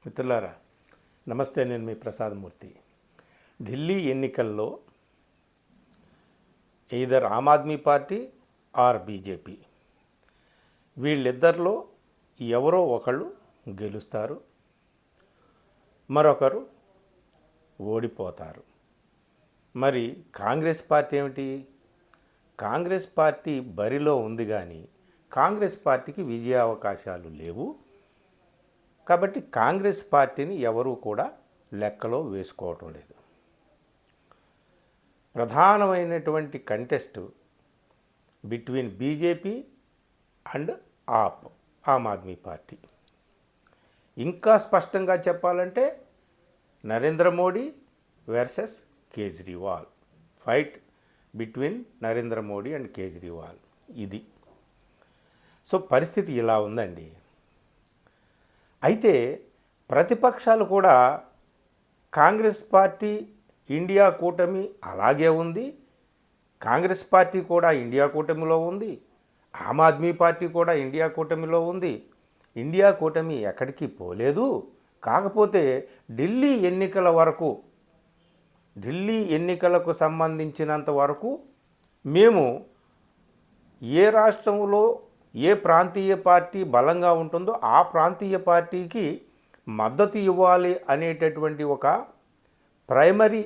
మిత్రులారా నమస్తే. నేను మీ ప్రసాదమూర్తి. ఢిల్లీ ఎన్నికల్లో either Aam Aadmi party or BJP వీళ్ళిద్దరిలో ఎవరో ఒకళ్ళు గెలుస్తారు, మరొకరు ఓడిపోతారు. మరి కాంగ్రెస్ పార్టీ ఏమిటి? కాంగ్రెస్ పార్టీ బరిలో ఉంది, కానీ కాంగ్రెస్ పార్టీకి విజయావకాశాలు లేవు. కాబట్టి కాంగ్రెస్ పార్టీని ఎవరూ కూడా లెక్కలో వేసుకోవటం లేదు. ప్రధానమైనటువంటి contest between BJP and Aam Aadmi party. ఇంకా స్పష్టంగా చెప్పాలంటే Narendra Modi versus Kejriwal. Fight between Narendra Modi and Kejriwal. ఇది సో పరిస్థితి ఇలా ఉందండి. అయితే ప్రతిపక్షాలు కూడా కాంగ్రెస్ పార్టీ ఇండియా కూటమి అలాగే ఉంది, కాంగ్రెస్ పార్టీ కూడా ఇండియా కూటమిలో ఉంది, ఆమ్ ఆద్మీ పార్టీ కూడా ఇండియా కూటమిలో ఉంది. ఇండియా కూటమి ఎక్కడికి పోలేదు. కాకపోతే ఢిల్లీ ఎన్నికలకు సంబంధించినంత వరకు మేము ఏ రాష్ట్రంలో ఏ ప్రాంతీయ పార్టీ బలంగా ఉంటుందో ఆ ప్రాంతీయ పార్టీకి మద్దతు ఇవ్వాలి అనేటటువంటి ఒక ప్రైమరీ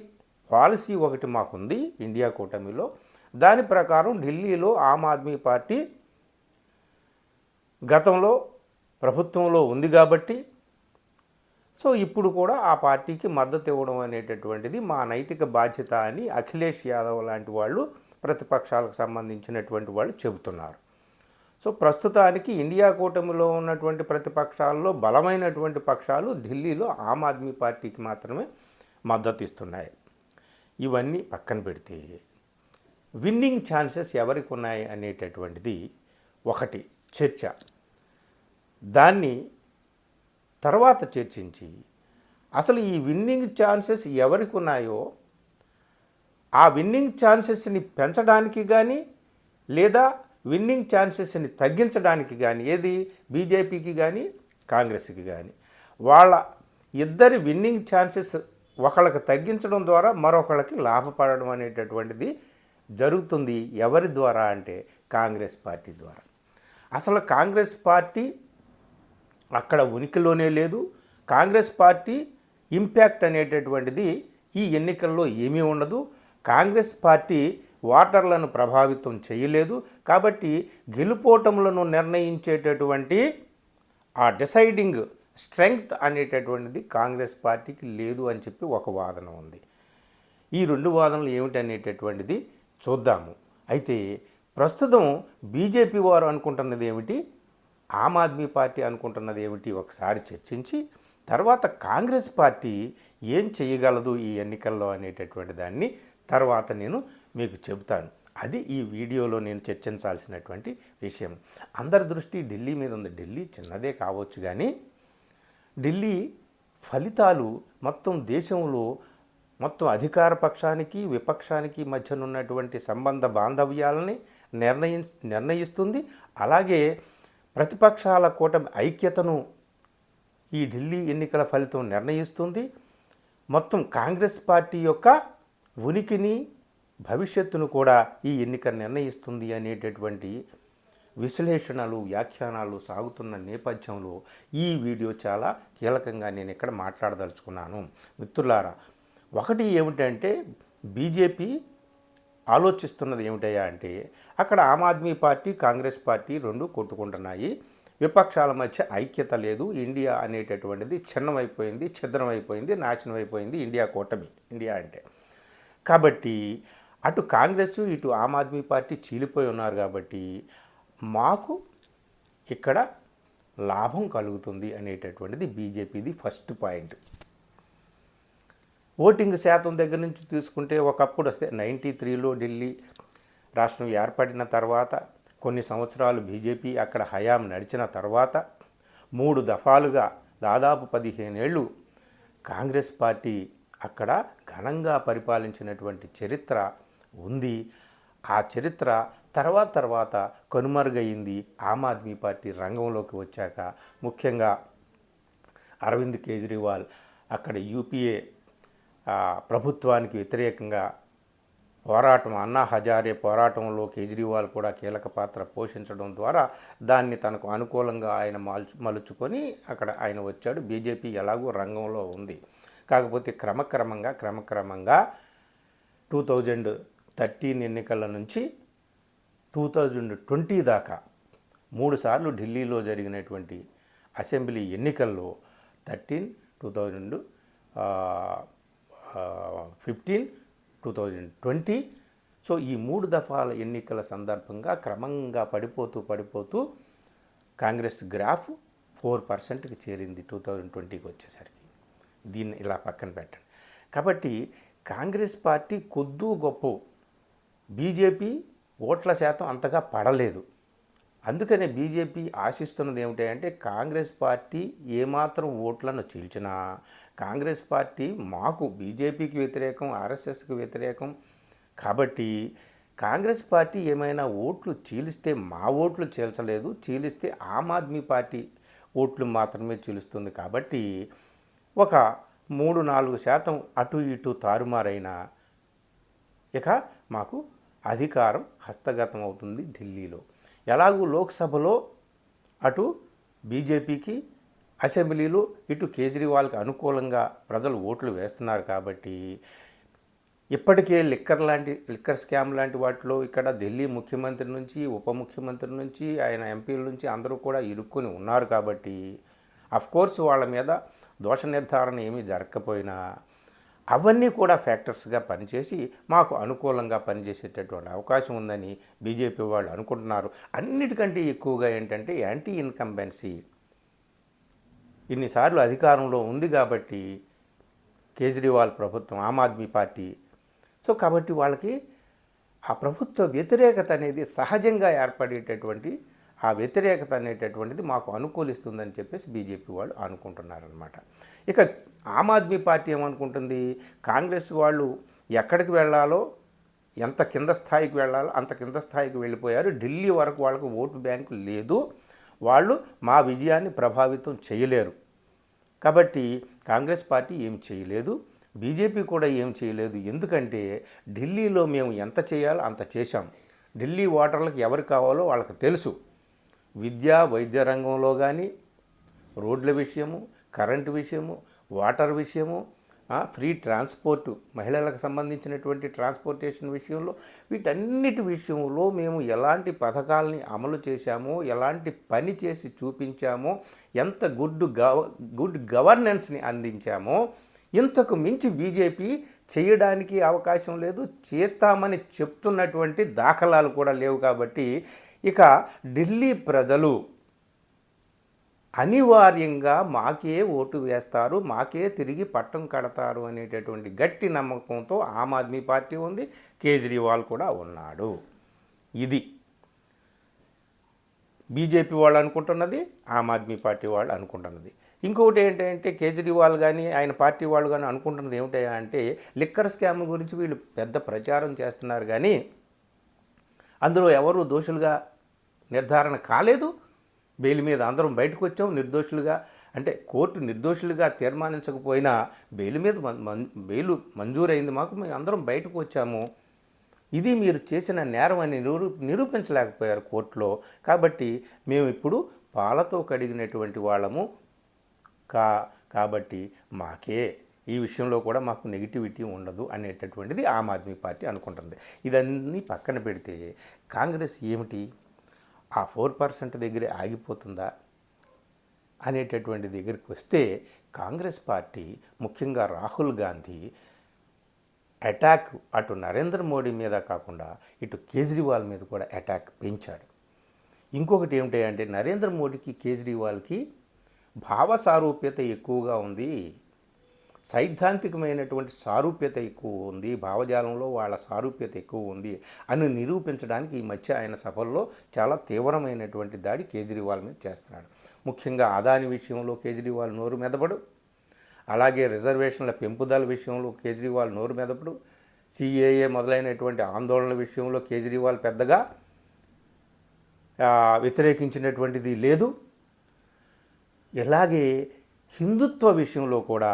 పాలసీ ఒకటి మాకుంది ఇండియా కూటమిలో. దాని ప్రకారం ఢిల్లీలో ఆమ్ ఆద్మీ పార్టీ గతంలో ప్రభుత్వంలో ఉంది కాబట్టి సో ఇప్పుడు కూడా ఆ పార్టీకి మద్దతు ఇవ్వడం అనేటటువంటిది మా నైతిక బాధ్యత అని అఖిలేష్ యాదవ్ లాంటి వాళ్ళు, ప్రతిపక్షాలకు సంబంధించినటువంటి వాళ్ళు చెబుతున్నారు. సో ప్రస్తుతానికి ఇండియా కూటమిలో ఉన్నటువంటి ప్రతిపక్షాల్లో బలమైనటువంటి పక్షాలు ఢిల్లీలో ఆమ్ ఆద్మీ పార్టీకి మాత్రమే మద్దతు ఇస్తున్నాయి. ఇవన్నీ పక్కన పెడితే విన్నింగ్ ఛాన్సెస్ ఎవరికి ఉన్నాయి అనేటటువంటిది ఒకటి చర్చ. దాన్ని తర్వాత చర్చించి అసలు ఈ విన్నింగ్ ఛాన్సెస్ ఎవరికి ఉన్నాయో ఆ విన్నింగ్ ఛాన్సెస్ని పెంచడానికి కానీ లేదా విన్నింగ్ ఛాన్సెస్ని తగ్గించడానికి కానీ, ఏది బీజేపీకి కానీ కాంగ్రెస్కి కానీ, వాళ్ళ ఇద్దరి విన్నింగ్ ఛాన్సెస్ ఒకళ్ళకి తగ్గించడం ద్వారా మరొకళ్ళకి లాభపడడం అనేటటువంటిది జరుగుతుంది. ఎవరి ద్వారా అంటే కాంగ్రెస్ పార్టీ ద్వారా. అసలు కాంగ్రెస్ పార్టీ అక్కడ ఉనికిలోనే లేదు. కాంగ్రెస్ పార్టీ ఇంపాక్ట్ అనేటటువంటిది ఈ ఎన్నికల్లో ఏమీ ఉండదు. కాంగ్రెస్ పార్టీ ఓటర్లను ప్రభావితం చేయలేదు. కాబట్టి గెలుపోటములను నిర్ణయించేటటువంటి ఆ డిసైడింగ్ స్ట్రెంగ్త్ అనేటటువంటిది కాంగ్రెస్ పార్టీకి లేదు అని చెప్పి ఒక వాదన ఉంది. ఈ రెండు వాదనలు ఏమిటనేటటువంటిది చూద్దాము. అయితే ప్రస్తుతం బీజేపీ వారు అనుకుంటున్నది ఏమిటి, ఆమ్ ఆద్మీ పార్టీ అనుకుంటున్నది ఏమిటి ఒకసారి చర్చించి తర్వాత కాంగ్రెస్ పార్టీ ఏం చేయగలదు ఈ ఎన్నికల్లో అనేటటువంటి దాన్ని తర్వాత నేను మీకు చెబుతాను. అది ఈ వీడియోలో నేను చర్చించాల్సినటువంటి విషయం. అందరి దృష్టి ఢిల్లీ మీద ఉంది. ఢిల్లీ చిన్నదే కావచ్చు, కానీ ఢిల్లీ ఫలితాలు మొత్తం దేశంలో మొత్తం అధికార పక్షానికి విపక్షానికి మధ్యనున్నటువంటి సంబంధ బాంధవ్యాలని నిర్ణయిస్తుంది. అలాగే ప్రతిపక్షాల కూటమి ఐక్యతను ఈ ఢిల్లీ ఎన్నికల ఫలితం నిర్ణయిస్తుంది. మొత్తం కాంగ్రెస్ పార్టీ యొక్క ఉనికిని భవిష్యత్తును కూడా ఈ ఎన్నిక నిర్ణయిస్తుంది అనేటటువంటి విశ్లేషణలు వ్యాఖ్యానాలు సాగుతున్న నేపథ్యంలో ఈ వీడియో చాలా కీలకంగా నేను ఇక్కడ మాట్లాడదలుచుకున్నాను. మిత్రులారా, ఒకటి ఏమిటంటే బీజేపీ ఆలోచిస్తున్నది ఏమిటయ్యా అంటే అక్కడ ఆమ్ ఆద్మీ పార్టీ కాంగ్రెస్ పార్టీ రెండు కొట్టుకుంటున్నాయి. విపక్షాల మధ్య ఐక్యత లేదు. ఇండియా అనేటటువంటిది ఛిన్నమైపోయింది, ఛిద్రమైపోయింది, నాశనం అయిపోయింది ఇండియా కూటమి. ఇండియా అంటే కాబట్టి అటు కాంగ్రెస్ ఇటు ఆమ్ ఆద్మీ పార్టీ చీలిపోయి ఉన్నారు. కాబట్టి మాకు ఇక్కడ లాభం కలుగుతుంది అనేటటువంటిది బీజేపీది ఫస్ట్ పాయింట్. ఓటింగ్ శాతం దగ్గర నుంచి తీసుకుంటే ఒకప్పుడు వస్తే 93లో ఢిల్లీ రాష్ట్రం ఏర్పడిన తర్వాత కొన్ని సంవత్సరాలు బీజేపీ అక్కడ హయాం నడిచిన తర్వాత 3 దఫాలుగా దాదాపు 15 ఏళ్ళు కాంగ్రెస్ పార్టీ అక్కడ ఘనంగా పరిపాలించినటువంటి చరిత్ర ఉంది. ఆ చరిత్ర తర్వాత కనుమరుగయింది ఆమ్ ఆద్మీ పార్టీ రంగంలోకి వచ్చాక. ముఖ్యంగా అరవింద్ కేజ్రీవాల్ అక్కడ యూపీఏ ప్రభుత్వానికి వ్యతిరేకంగా పోరాటం, అన్నా హజారే పోరాటంలో కేజ్రీవాల్ కూడా కీలక పాత్ర పోషించడం ద్వారా దాన్ని తనకు అనుకూలంగా ఆయన మలుచుకొని అక్కడ ఆయన వచ్చాడు. బీజేపీ ఎలాగో రంగంలో ఉంది. కాకపోతే క్రమక్రమంగా 2013 ఎన్నికల నుంచి 2020 దాకా 3 సార్లు ఢిల్లీలో జరిగినటువంటి అసెంబ్లీ ఎన్నికల్లో 2015, 2020 సో ఈ 3 దఫాల ఎన్నికల సందర్భంగా క్రమంగా పడిపోతూ కాంగ్రెస్ గ్రాఫ్ 4%కి చేరింది 2020కి వచ్చేసరికి. దీన్ని ఇలా పక్కన పెట్టండి. కాబట్టి కాంగ్రెస్ పార్టీ కొద్దు గొప్ప బీజేపీ ఓట్ల శాతం అంతగా పడలేదు. అందుకనే బీజేపీ ఆశిస్తున్నది ఏమిటంటే కాంగ్రెస్ పార్టీ ఏమాత్రం ఓట్లను చీల్చినా కాంగ్రెస్ పార్టీ మాకు బీజేపీకి వ్యతిరేకం, ఆర్ఎస్ఎస్కి వ్యతిరేకం కాబట్టి కాంగ్రెస్ పార్టీ ఏమైనా ఓట్లు చీలిస్తే మా ఓట్లు చీల్చలేదు, చీలిస్తే ఆమ్ ఆద్మీ పార్టీ ఓట్లు మాత్రమే చీలుస్తుంది. కాబట్టి ఒక 3-4% అటు ఇటు తారుమారైనా ఇక మాకు అధికారం హస్తగతం అవుతుంది ఢిల్లీలో. ఎలాగూ లోక్సభలో అటు బీజేపీకి, అసెంబ్లీలో ఇటు కేజ్రీవాల్కి అనుకూలంగా ప్రజలు ఓట్లు వేస్తున్నారు కాబట్టి ఇప్పటికే లిక్కర్ స్కామ్ లాంటి వాటిలో ఇక్కడ ఢిల్లీ ముఖ్యమంత్రి నుంచి, ఉప ముఖ్యమంత్రి నుంచి, ఆయన ఎంపీల నుంచి అందరూ కూడా ఇరుక్కొని ఉన్నారు కాబట్టి అఫ్కోర్స్ వాళ్ళ మీద దోష నిర్ధారణ ఏమీ జరగకపోయినా అవన్నీ కూడా ఫ్యాక్టర్స్గా పనిచేసి మాకు అనుకూలంగా పనిచేసేటటువంటి అవకాశం ఉందని బీజేపీ వాళ్ళు అనుకుంటున్నారు. అన్నిటికంటే ఎక్కువగా ఏంటంటే యాంటీ ఇన్కంబెన్సీ ఇన్నిసార్లు అధికారంలో ఉంది కాబట్టి కేజ్రీవాల్ ప్రభుత్వం, ఆమ్ ఆద్మీ పార్టీ, సో కాబట్టి వాళ్ళకి ఆ ప్రభుత్వ వ్యతిరేకత అనేది సహజంగా ఏర్పడేటటువంటి ఆ వ్యతిరేకత అనేటటువంటిది మాకు అనుకూలిస్తుందని చెప్పేసి బీజేపీ వాళ్ళు అనుకుంటున్నారనమాట. ఇక ఆమ్ ఆద్మీ పార్టీ ఏమనుకుంటుంది, కాంగ్రెస్ వాళ్ళు ఎక్కడికి వెళ్ళాలో, ఎంత కింద స్థాయికి వెళ్ళాలో అంత కింద స్థాయికి వెళ్ళిపోయారు. ఢిల్లీ వరకు వాళ్ళకు ఓటు బ్యాంకు లేదు, వాళ్ళు మా విజయాన్ని ప్రభావితం చేయలేరు. కాబట్టి కాంగ్రెస్ పార్టీ ఏం చేయలేదు, బీజేపీ కూడా ఏం చేయలేదు. ఎందుకంటే ఢిల్లీలో మేము ఎంత చేయాలో అంత చేశాం. ఢిల్లీ ఓటర్లకు ఎవరు కావాలో వాళ్ళకి తెలుసు. విద్య, వైద్య రంగంలో కానీ, రోడ్ల విషయము, కరెంటు విషయము, వాటర్ విషయము, ఫ్రీ ట్రాన్స్పోర్టు, మహిళలకు సంబంధించినటువంటి ట్రాన్స్పోర్టేషన్ విషయంలో, వీటన్నిటి విషయంలో మేము ఎలాంటి పథకాలని అమలు చేశామో, ఎలాంటి పని చేసి చూపించామో, ఎంత గుడ్ గవర్నెన్స్ని అందించామో ఇంతకు మించి బీజేపీ చేయడానికి అవకాశం లేదు, చేస్తామని చెప్తున్నటువంటి దాఖలాలు కూడా లేవు. కాబట్టి ఇక ఢిల్లీ ప్రజలు అనివార్యంగా మాకే ఓటు వేస్తారు, మాకే తిరిగి పట్టం కడతారు అనేటటువంటి గట్టి నమ్మకంతో ఆమ్ ఆద్మీ పార్టీ ఉంది, కేజ్రీవాల్ కూడా ఉన్నాడు. ఇది బీజేపీ వాళ్ళు అనుకుంటున్నది, ఆమ్ ఆద్మీ పార్టీ వాళ్ళు అనుకుంటున్నది. ఇంకొకటి ఏంటంటే కేజ్రీవాల్ కానీ ఆయన పార్టీ వాళ్ళు కానీ అనుకుంటున్నది ఏమిటా అంటే లిక్కర్ స్కామ్ గురించి వీళ్ళు పెద్ద ప్రచారం చేస్తున్నారు కానీ అందులో ఎవరు దోషులుగా నిర్ధారణ కాలేదు. బెయిల్ మీద అందరం బయటకు వచ్చాం నిర్దోషులుగా, అంటే కోర్టు నిర్దోషులుగా తీర్మానించకపోయినా బెయిల్ మీద బెయిల్ మంజూరైంది మాకు, మేము అందరం బయటకు వచ్చాము. ఇది మీరు చేసిన నేరం అని నిరూపించలేకపోయారు కోర్టులో. కాబట్టి మేము ఇప్పుడు పాలతో కడిగినటువంటి వాళ్ళము కాబట్టి మాకే ఈ విషయంలో కూడా మాకు నెగిటివిటీ ఉండదు అనేటటువంటిది ఆమ్ ఆద్మీ పార్టీ అనుకుంటుంది. ఇదన్నీ పక్కన పెడితే కాంగ్రెస్ ఏమిటి ఆ 4% దగ్గరే ఆగిపోతుందా అనేటటువంటి దగ్గరికి వస్తే కాంగ్రెస్ పార్టీ ముఖ్యంగా రాహుల్ గాంధీ అటాక్ అటు నరేంద్ర మోడీ మీద కాకుండా ఇటు కేజ్రీవాల్ మీద కూడా అటాక్ పెంచాడు. ఇంకొకటి ఏమిటంటే నరేంద్ర మోడీకి కేజ్రీవాల్కి భావ సారూప్యత ఎక్కువగా ఉంది, సైద్ధాంతికమైనటువంటి సారూప్యత ఎక్కువ ఉంది, భావజాలంలో వాళ్ళ సారూప్యత ఎక్కువ ఉంది అని నిరూపించడానికి ఈ మధ్య ఆయన సభల్లో చాలా తీవ్రమైనటువంటి దాడి కేజ్రీవాల్ మీద చేస్తున్నాడు. ముఖ్యంగా అదాని విషయంలో కేజ్రీవాల్ నోరు మెదపడు, అలాగే రిజర్వేషన్ల పెంపుదల విషయంలో కేజ్రీవాల్ నోరు మెదపడు, సిఏఏ మొదలైనటువంటి ఆందోళనల విషయంలో కేజ్రీవాల్ పెద్దగా వ్యతిరేకించినటువంటిది లేదు. ఇలాగే హిందుత్వ విషయంలో కూడా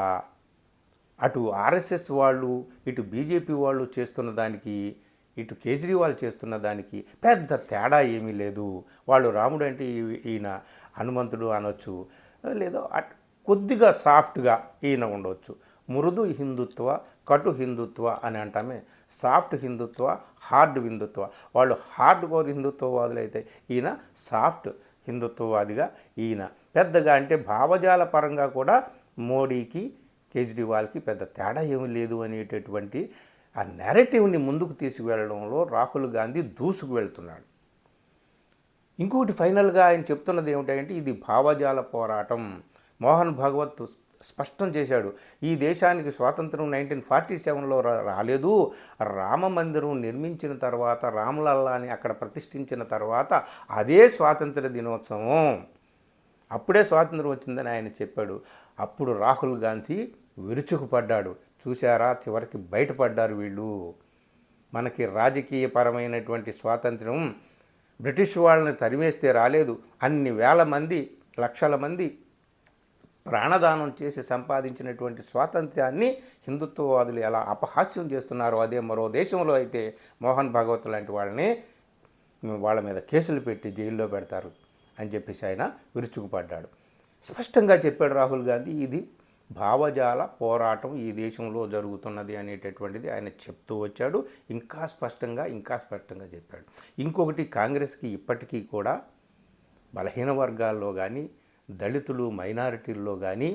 అటు ఆర్ఎస్ఎస్ వాళ్ళు ఇటు బీజేపీ వాళ్ళు చేస్తున్న దానికి ఇటు కేజ్రీవాల్ చేస్తున్న దానికి పెద్ద తేడా ఏమీ లేదు. వాళ్ళు రాముడు అంటే ఈయన హనుమంతుడు అనొచ్చు, లేదా కొద్దిగా సాఫ్ట్గా ఈయన ఉండవచ్చు. మృదు హిందుత్వ, కటు హిందుత్వ అని అంటామే. సాఫ్ట్ హిందుత్వ, హార్డ్ హిందుత్వ. వాళ్ళు హార్డ్ కోర్ హిందుత్వవాదులైతే ఈయన సాఫ్ట్ హిందుత్వవాదిగా ఈయన. పెద్దగా అంటే భావజాల పరంగా కూడా మోడీకి కేజ్రీవాల్కి పెద్ద తేడా ఏమీ లేదు అనేటటువంటి ఆ నెరేటివ్ని ముందుకు తీసుకువెళ్ళడంలో రాహుల్ గాంధీ దూసుకు వెళ్తున్నాడు. ఇంకొకటి ఫైనల్గా ఆయన చెప్తున్నది ఏమిటంటే ఇది భావజాల పోరాటం. మోహన్ భగవత్ స్పష్టం చేశాడు, ఈ దేశానికి స్వాతంత్రం 1947లో రాలేదు. రామ మందిరం నిర్మించిన తర్వాత, రామలల్లాని అక్కడ ప్రతిష్ఠించిన తర్వాత అదే స్వాతంత్ర దినోత్సవం, అప్పుడే స్వాతంత్రం వచ్చిందని ఆయన చెప్పాడు. అప్పుడు రాహుల్ గాంధీ విరుచుకుపడ్డాడు. చూశారా, చివరికి బయటపడ్డారు వీళ్ళు. మనకి రాజకీయపరమైనటువంటి స్వాతంత్రం బ్రిటిష్ వాళ్ళని తరిమేస్తే రాలేదు. అన్ని వేల మంది, లక్షల మంది ప్రాణదానం చేసి సంపాదించినటువంటి స్వాతంత్ర్యాన్ని హిందుత్వవాదులు ఎలా అపహాస్యం చేస్తున్నారో, అదే మరో దేశంలో అయితే మోహన్ భాగవత్ లాంటి వాళ్ళ మీద కేసులు పెట్టి జైల్లో పెడతారు అని చెప్పేసి ఆయన విరుచుకుపడ్డాడు. స్పష్టంగా చెప్పాడు రాహుల్ గాంధీ, ఇది భావజాల పోరాటం ఈ దేశంలో జరుగుతున్నది అనేటటువంటిది ఆయన చెప్తూ వచ్చాడు. ఇంకా స్పష్టంగా చెప్పాడు. ఇంకొకటి, కాంగ్రెస్కి ఇప్పటికీ కూడా బలహీన వర్గాల్లో కానీ, దళితులు, మైనారిటీల్లో కానీ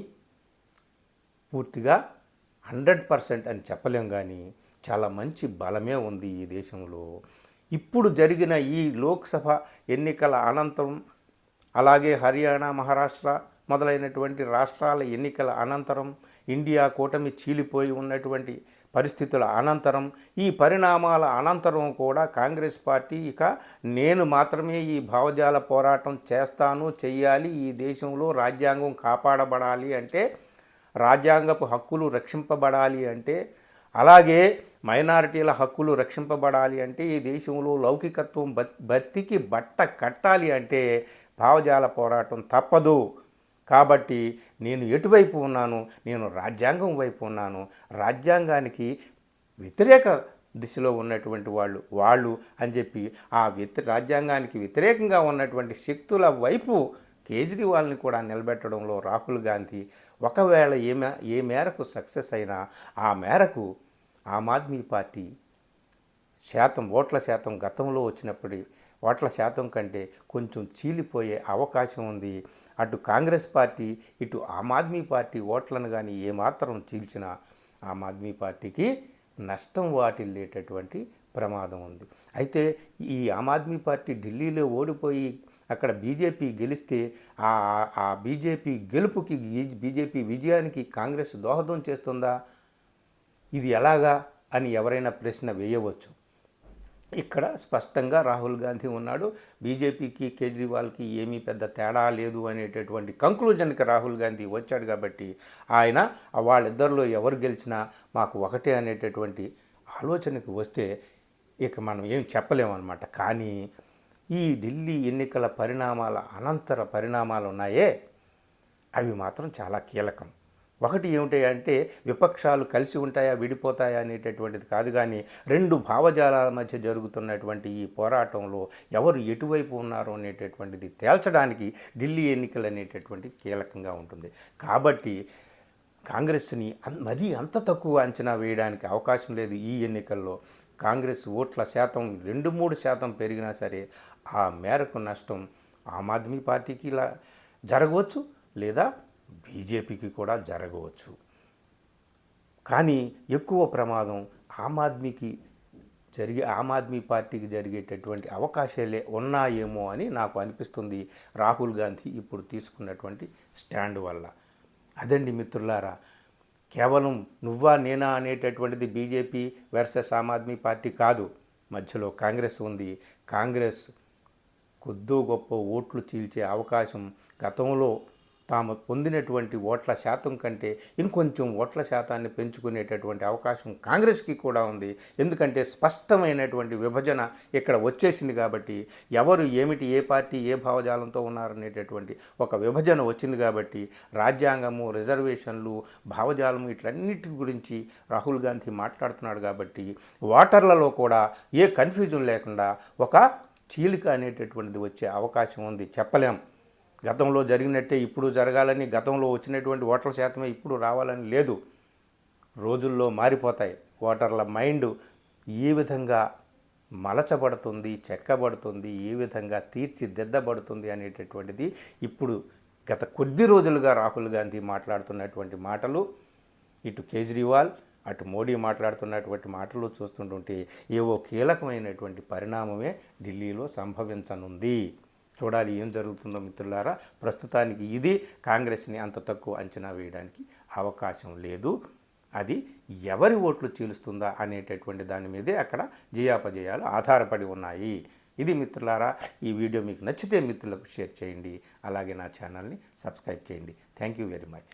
పూర్తిగా 100% అని చెప్పలేం, కానీ చాలా మంచి బలమే ఉంది ఈ దేశంలో. ఇప్పుడు జరిగిన ఈ లోక్సభ ఎన్నికల అనంతరం, అలాగే హర్యానా, మహారాష్ట్ర మొదలైనటువంటి రాష్ట్రాల ఎన్నికల అనంతరం, ఇండియా కూటమి చీలిపోయి ఉన్నటువంటి పరిస్థితుల అనంతరం, ఈ పరిణామాల అనంతరం కూడా కాంగ్రెస్ పార్టీ ఇక నేను మాత్రమే ఈ భావజాల పోరాటం చెయ్యాలి, ఈ దేశంలో రాజ్యాంగం కాపాడబడాలి అంటే, రాజ్యాంగపు హక్కులు రక్షింపబడాలి అంటే, అలాగే మైనారిటీల హక్కులు రక్షింపబడాలి అంటే, ఈ దేశంలో లౌకికత్వం బతికి బట్ట కట్టాలి అంటే భావజాల పోరాటం తప్పదు. కాబట్టి నేను ఎటువైపు ఉన్నాను? నేను రాజ్యాంగం వైపు ఉన్నాను. రాజ్యాంగానికి వ్యతిరేక దిశలో ఉన్నటువంటి వాళ్ళు అని చెప్పి ఆ రాజ్యాంగానికి వ్యతిరేకంగా ఉన్నటువంటి శక్తుల వైపు కేజ్రీవాల్ని కూడా నిలబెట్టడంలో రాహుల్ గాంధీ ఒకవేళ ఏ మేరకు సక్సెస్ అయినా, ఆ మేరకు ఆమ్ ఆద్మీ పార్టీ ఓట్ల శాతం గతంలో వచ్చినప్పటి ఓట్ల శాతం కంటే కొంచెం చీలిపోయే అవకాశం ఉంది. అటు కాంగ్రెస్ పార్టీ, ఇటు ఆమ్ ఆద్మీ పార్టీ ఓట్లను కానీ ఏమాత్రం చీల్చినా ఆమ్ ఆద్మీ పార్టీకి నష్టం వాటిల్లేటటువంటి ప్రమాదం ఉంది. అయితే ఈ ఆమ్ ఆద్మీ పార్టీ ఢిల్లీలో ఓడిపోయి అక్కడ బీజేపీ గెలిస్తే ఆ బీజేపీ గెలుపుకి, బీజేపీ విజయానికి కాంగ్రెస్ దోహదం చేస్తుందా? ఇది ఎలాగా అని ఎవరైనా ప్రశ్న వేయవచ్చు. ఇక్కడ స్పష్టంగా రాహుల్ గాంధీ ఉన్నాడు. బీజేపీకి, కేజ్రీవాల్కి ఏమీ పెద్ద తేడా లేదు అనేటటువంటి కంక్లూజన్కి రాహుల్ గాంధీ వచ్చాడు. కాబట్టి ఆయన వాళ్ళిద్దరిలో ఎవరు గెలిచినా మాకు ఒకటే అనేటటువంటి ఆలోచనకు వస్తే ఇక మనం ఏం చెప్పలేమన్నమాట. కానీ ఈ ఢిల్లీ ఎన్నికల అనంతర పరిణామాలు ఉన్నాయే, అవి మాత్రం చాలా కీలకం. ఒకటి ఏమిటంటే, విపక్షాలు కలిసి ఉంటాయా, విడిపోతాయా అనేటటువంటిది కాదు, కానీ రెండు భావజాలాల మధ్య జరుగుతున్నటువంటి ఈ పోరాటంలో ఎవరు ఎటువైపు ఉన్నారో అనేటటువంటిది తేల్చడానికి ఢిల్లీ ఎన్నికలు అనేటటువంటిది కీలకంగా ఉంటుంది. కాబట్టి కాంగ్రెస్ని మరీ అంత తక్కువ అంచనా వేయడానికి అవకాశం లేదు. ఈ ఎన్నికల్లో కాంగ్రెస్ ఓట్ల శాతం 2-3% పెరిగినా సరే ఆ మేరకు నష్టం ఆమ్ ఆద్మీ పార్టీకి ఇలా జరగవచ్చు, లేదా బీజేపీకి కూడా జరగవచ్చు. కానీ ఎక్కువ ప్రమాదం ఆమ్ ఆద్మీ పార్టీకి జరిగేటటువంటి అవకాశాలే ఉన్నాయేమో అని నాకు అనిపిస్తుంది, రాహుల్ గాంధీ ఇప్పుడు తీసుకున్నటువంటి స్టాండ్ వల్ల. అదండి మిత్రులారా, కేవలం నువ్వా నేనా అనేటటువంటిది బీజేపీ వర్సెస్ ఆమ్ ఆద్మీ పార్టీ కాదు. మధ్యలో కాంగ్రెస్ ఉంది. కాంగ్రెస్ కొద్దో గొప్ప ఓట్లు చీల్చే అవకాశం గతంలో తాము పొందినటువంటి ఓట్ల శాతం కంటే ఇంకొంచెం ఓట్ల శాతాన్ని పెంచుకునేటటువంటి అవకాశం కాంగ్రెస్కి కూడా ఉంది. ఎందుకంటే స్పష్టమైనటువంటి విభజన ఇక్కడ వచ్చేసింది కాబట్టి, ఎవరు ఏమిటి, ఏ పార్టీ ఏ భావజాలంతో ఉన్నారనేటటువంటి ఒక విభజన వచ్చింది కాబట్టి, రాజ్యాంగము, రిజర్వేషన్లు, భావజాలము ఇట్లన్నిటి గురించి రాహుల్ గాంధీ మాట్లాడుతున్నాడు కాబట్టి, ఓటర్లలో కూడా ఏ కన్ఫ్యూజన్ లేకుండా ఒక చీలిక అనేటటువంటిది వచ్చే అవకాశం ఉంది. చెప్పలేం. గతంలో జరిగినట్టే ఇప్పుడు జరగాలని, గతంలో వచ్చినటువంటి ఓట్ల శాతమే ఇప్పుడు రావాలని లేదు. రోజుల్లో మారిపోతాయి. ఓటర్ల మైండ్ ఏ విధంగా మలచబడుతుంది, చెక్కబడుతుంది, ఏ విధంగా తీర్చిదిద్దబడుతుంది అనేటటువంటిది ఇప్పుడు గత కొద్ది రోజులుగా రాహుల్ గాంధీ మాట్లాడుతున్నటువంటి మాటలు, ఇటు కేజ్రీవాల్ అటు మోడీ మాట్లాడుతున్నటువంటి మాటలు చూస్తుంటుంటే ఏవో కీలకమైనటువంటి పరిణామమే ఢిల్లీలో సంభవించనుంది. చూడాలి ఏం జరుగుతుందో మిత్రులారా. ప్రస్తుతానికి ఇది కాంగ్రెస్ని అంత తక్కువ అంచనా వేయడానికి అవకాశం లేదు. అది ఎవరి ఓట్లు చీలుస్తుందా అనేటటువంటి దాని మీదే అక్కడ జయాపజయాలు ఆధారపడి ఉన్నాయి. ఇది మిత్రులారా. ఈ వీడియో మీకు నచ్చితే మిత్రులకు షేర్ చేయండి. అలాగే నా ఛానల్ని సబ్స్క్రైబ్ చేయండి. Thank you very much.